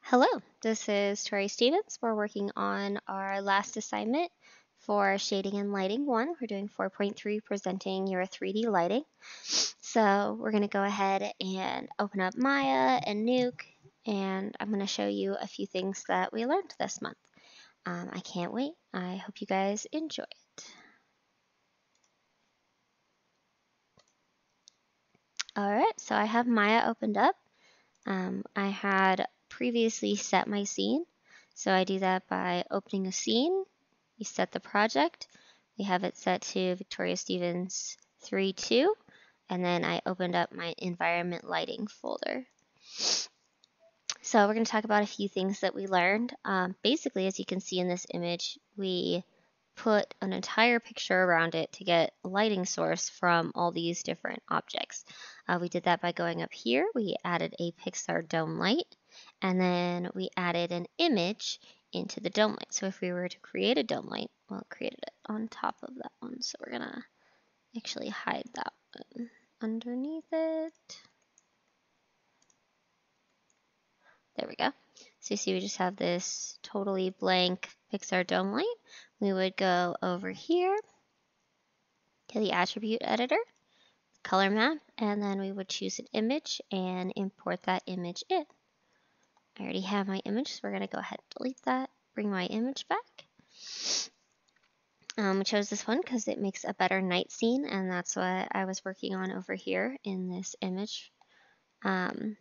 Hello, this is Tori Stevens. We're working on our last assignment for Shading and Lighting 1. We're doing 4.3, presenting your 3D lighting. So we're going to go ahead and open up Maya and Nuke, and I'm going to show you a few things that we learned this month. I can't wait. I hope you guys enjoy it. All right, so I have Maya opened up. I had previously set my scene. So I do that by opening a scene. You set the project. We have it set to Victoria Stevens 3.2. And then I opened up my environment lighting folder. So we're going to talk about a few things that we learned. Basically, as you can see in this image, we put an entire picture around it to get a lighting source from all these different objects. We did that by going up here. We added a Pixar dome light, and then we added an image into the dome light. So if we were to create a dome light, well, it created it on top of that one. So we're going to actually hide that one underneath it. There we go. So you see we just have this totally blank Pixar dome light. We would go over here to the attribute editor, color map, and then we would choose an image and import that image in. I already have my image, so we're going to go ahead and delete that, bring my image back. I chose this one because it makes a better night scene, and that's what I was working on over here in this image. I'd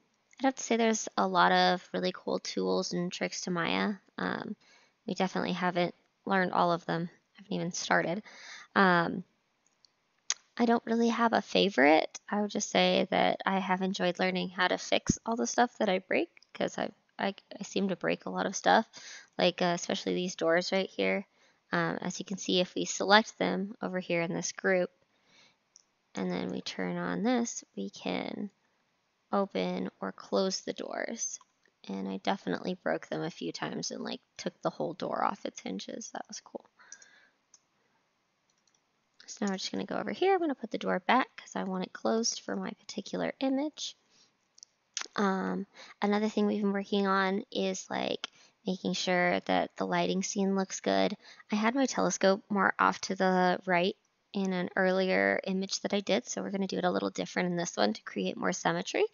have to say there's a lot of really cool tools and tricks to Maya. We definitely haven't learned all of them. I haven't even started. I don't really have a favorite. I would just say that I have enjoyed learning how to fix all the stuff that I break, because I seem to break a lot of stuff, like especially these doors right here. As you can see, if we select them over here in this group, and then we turn on this, we can open or close the doors. And I definitely broke them a few times and like took the whole door off its hinges. That was cool. So now we're just going to go over here. I'm going to put the door back because I want it closed for my particular image. Another thing we've been working on is like making sure that the lighting scene looks good. I had my telescope more off to the right in an earlier image that I did, so we're going to do it a little different in this one to create more symmetry.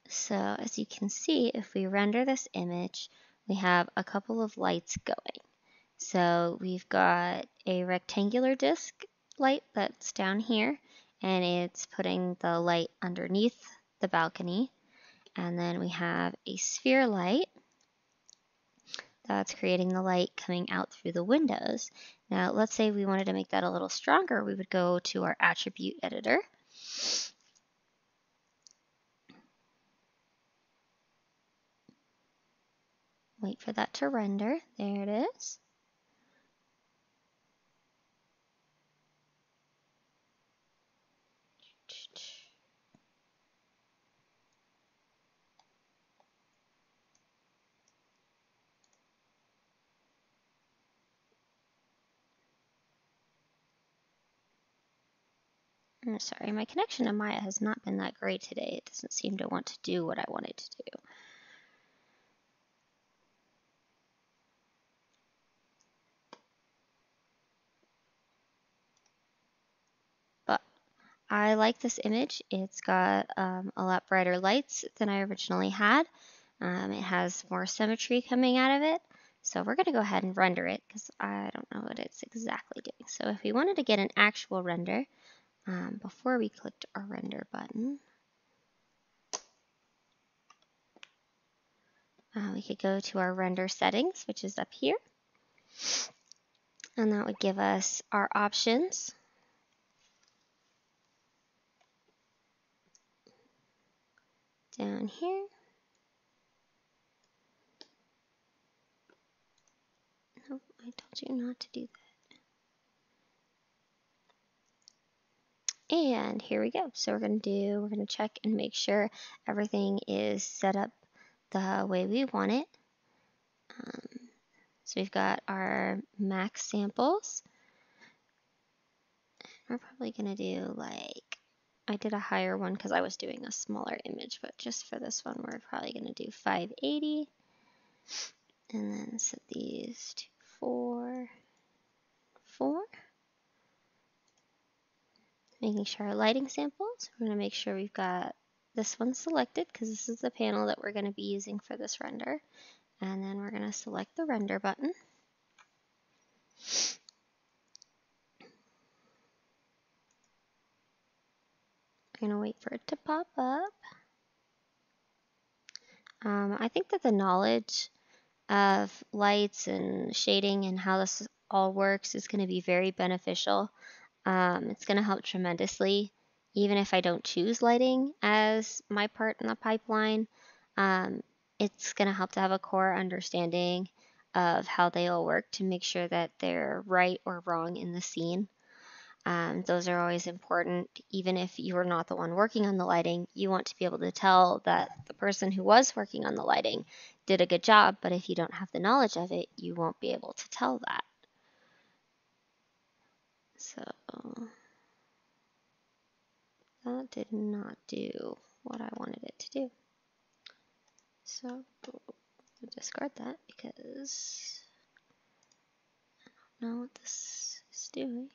So as you can see, if we render this image, we have a couple of lights going. So we've got a rectangular disc light that's down here, and it's putting the light underneath the balcony. And then we have a sphere light that's creating the light coming out through the windows. Now, let's say we wanted to make that a little stronger. We would go to our attribute editor. Wait for that to render. There it is. I'm sorry, my connection to Maya has not been that great today. It doesn't seem to want to do what I want it to do. But I like this image. It's got a lot brighter lights than I originally had. It has more symmetry coming out of it. So we're going to go ahead and render it because I don't know what it's exactly doing. So if we wanted to get an actual render, before we clicked our render button, we could go to our render settings, which is up here. And that would give us our options. Down here. Nope, I told you not to do that. And here we go. So we're going to check and make sure everything is set up the way we want it. So we've got our max samples. We're probably going to do like I did a higher one because I was doing a smaller image, but just for this one, we're probably going to do 580. And then set these to 4, 4. Making sure our lighting samples, we're going to make sure we've got this one selected because this is the panel that we're going to be using for this render. And then we're going to select the render button. We're going to wait for it to pop up. I think that the knowledge of lights and shading and how this all works is going to be very beneficial. It's going to help tremendously, even if I don't choose lighting as my part in the pipeline. It's going to help to have a core understanding of how they all work to make sure that they're right or wrong in the scene. Those are always important. Even if you're not the one working on the lighting, you want to be able to tell that the person who was working on the lighting did a good job, but if you don't have the knowledge of it, you won't be able to tell that. So that did not do what I wanted it to do. So we'll discard that because I don't know what this is doing.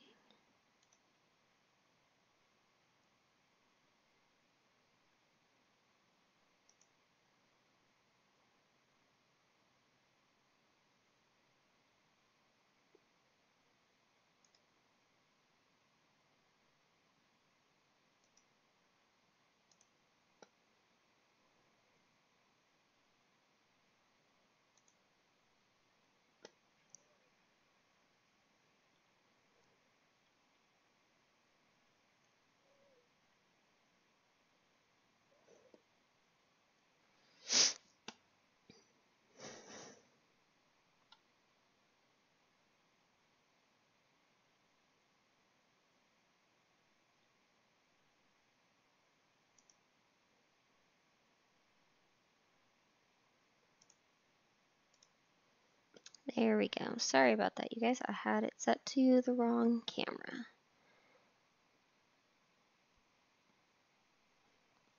There we go. Sorry about that, you guys. I had it set to the wrong camera.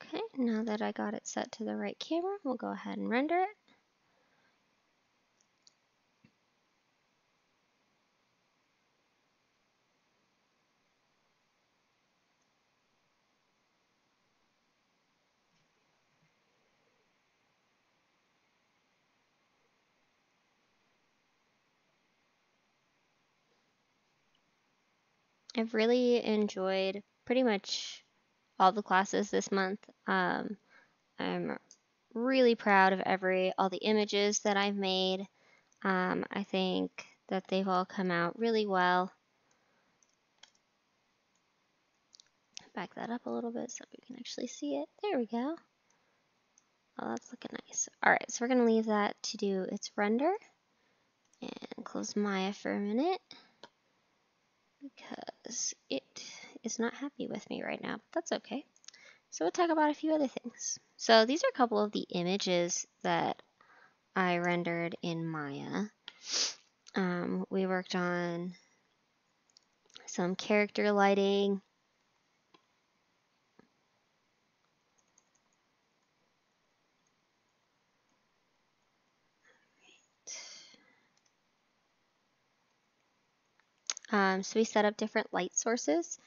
Okay, now that I got it set to the right camera, we'll go ahead and render it. I've really enjoyed pretty much all the classes this month. I'm really proud of all the images that I've made. I think that they've all come out really well. Back that up a little bit so we can actually see it. There we go. Oh, that's looking nice. All right, so we're gonna leave that to do its render and close Maya for a minute because it is not happy with me right now, but that's okay. So we'll talk about a few other things. So these are a couple of the images that I rendered in Maya. We worked on some character lighting. So we set up different light sources.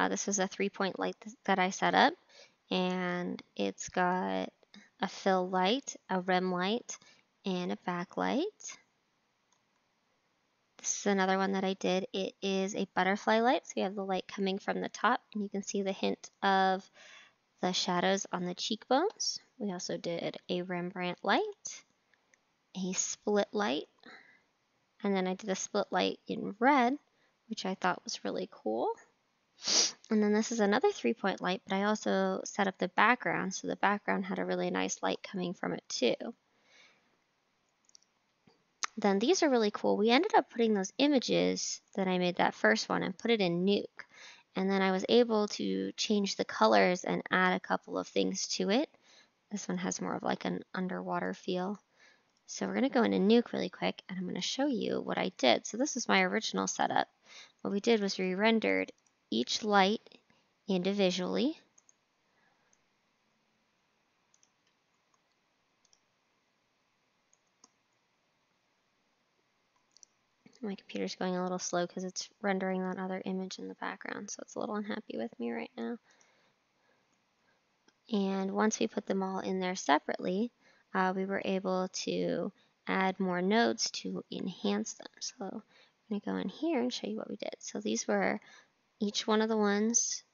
This was a 3-point light that I set up, and it's got a fill light, a rim light, and a backlight. This is another one that I did. It is a butterfly light, so we have the light coming from the top, and you can see the hint of the shadows on the cheekbones. We also did a Rembrandt light, a split light, and then I did a split light in red, which I thought was really cool. And then this is another 3-point light, but I also set up the background, so the background had a really nice light coming from it too. Then these are really cool. We ended up putting those images that I made that first one and put it in Nuke. And then I was able to change the colors and add a couple of things to it. This one has more of like an underwater feel. So we're going to go into Nuke really quick, and I'm going to show you what I did. So this is my original setup. What we did was we rendered each light individually. My computer's going a little slow because it's rendering that other image in the background, so it's a little unhappy with me right now. And once we put them all in there separately, we were able to add more nodes to enhance them. So I'm going to go in here and show you what we did. So these were each one of the ones.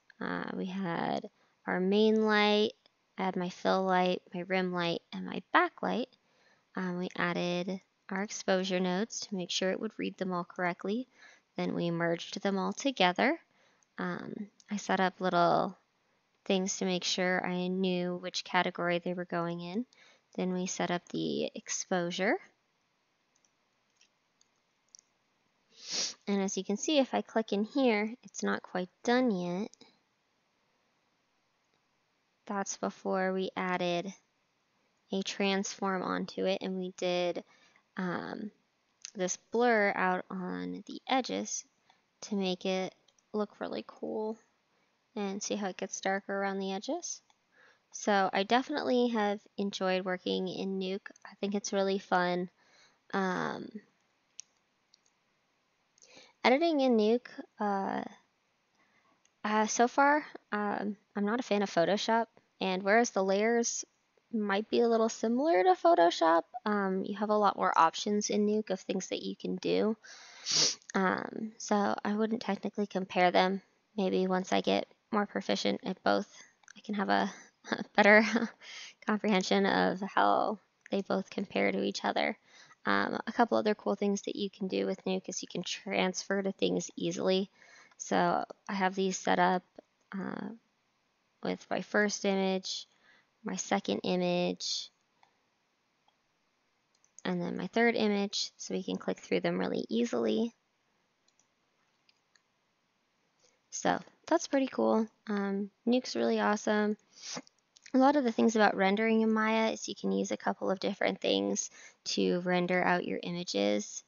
We had our main light, I had my fill light, my rim light, and my backlight. We added our exposure nodes to make sure it would read them all correctly. Then we merged them all together. I set up little things to make sure I knew which category they were going in. Then we set up the exposure. And as you can see, if I click in here, it's not quite done yet. That's before we added a transform onto it, and we did this blur out on the edges to make it look really cool. And see how it gets darker around the edges? So I definitely have enjoyed working in Nuke. I think it's really fun. Editing in Nuke, so far, I'm not a fan of Photoshop, and whereas the layers might be a little similar to Photoshop, you have a lot more options in Nuke of things that you can do. So I wouldn't technically compare them. Maybe once I get more proficient at both, I can have a better comprehension of how they both compare to each other. A couple other cool things that you can do with Nuke is you can transfer to things easily. So I have these set up with my first image, my second image, and then my third image, so we can click through them really easily. So that's pretty cool. Nuke's really awesome. A lot of the things about rendering in Maya is you can use a couple of different things to render out your images.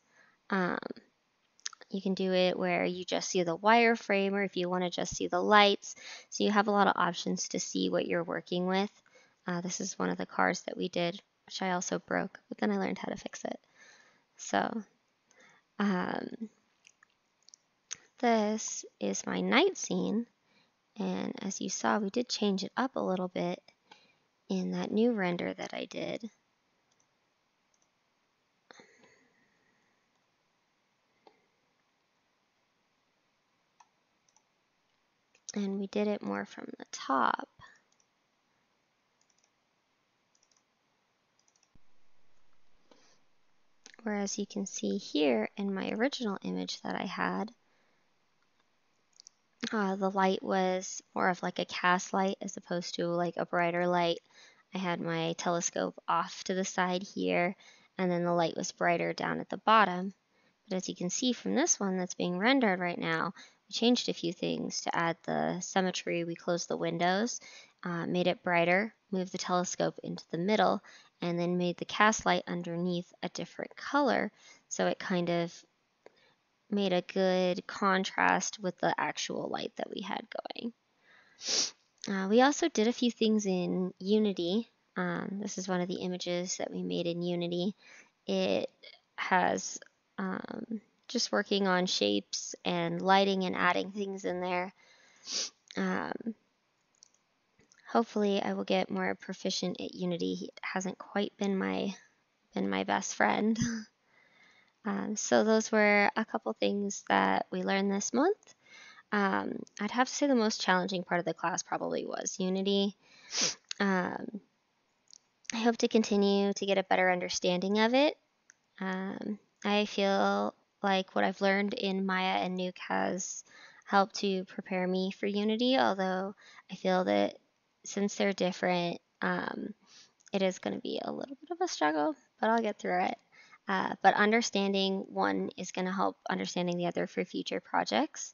You can do it where you just see the wireframe, or if you want to just see the lights. So you have a lot of options to see what you're working with. This is one of the cars that we did, which I also broke, but then I learned how to fix it. So this is my night scene. And as you saw, we did change it up a little bit in that new render that I did. And we did it more from the top. Whereas you can see here in my original image that I had, the light was more of like a cast light as opposed to like a brighter light. I had my telescope off to the side here, and then the light was brighter down at the bottom. But as you can see from this one that's being rendered right now, we changed a few things to add the symmetry. We closed the windows, made it brighter, moved the telescope into the middle, and then made the cast light underneath a different color, so it kind of made a good contrast with the actual light that we had going. We also did a few things in Unity. This is one of the images that we made in Unity. It has just working on shapes and lighting and adding things in there. Hopefully I will get more proficient at Unity. It hasn't quite been my best friend. So those were a couple things that we learned this month. I'd have to say the most challenging part of the class probably was Unity. I hope to continue to get a better understanding of it. I feel like what I've learned in Maya and Nuke has helped to prepare me for Unity, although I feel that since they're different, it is going to be a little bit of a struggle, but I'll get through it. But understanding one is going to help understanding the other for future projects.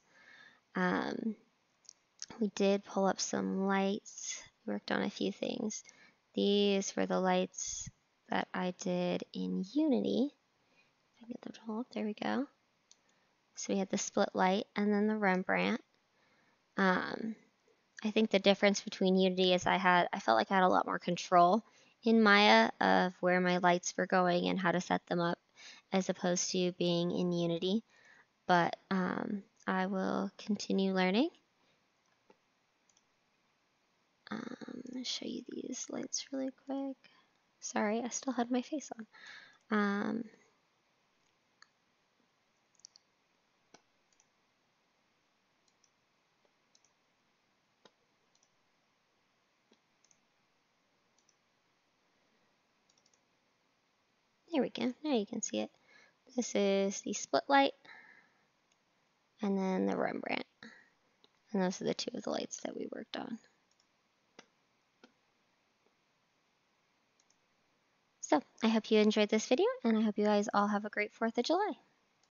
We did pull up some lights. We worked on a few things. These were the lights that I did in Unity. If I can get them to pull up, there we go. So we had the split light and then the Rembrandt. I think the difference between Unity is I felt like I had a lot more control in Maya of where my lights were going and how to set them up, as opposed to being in Unity, but I will continue learning. Show you these lights really quick. Sorry, I still had my face on. There we go. Now you can see it. This is the split light, and then the Rembrandt. And those are the two of the lights that we worked on. So I hope you enjoyed this video, and I hope you guys all have a great 4th of July.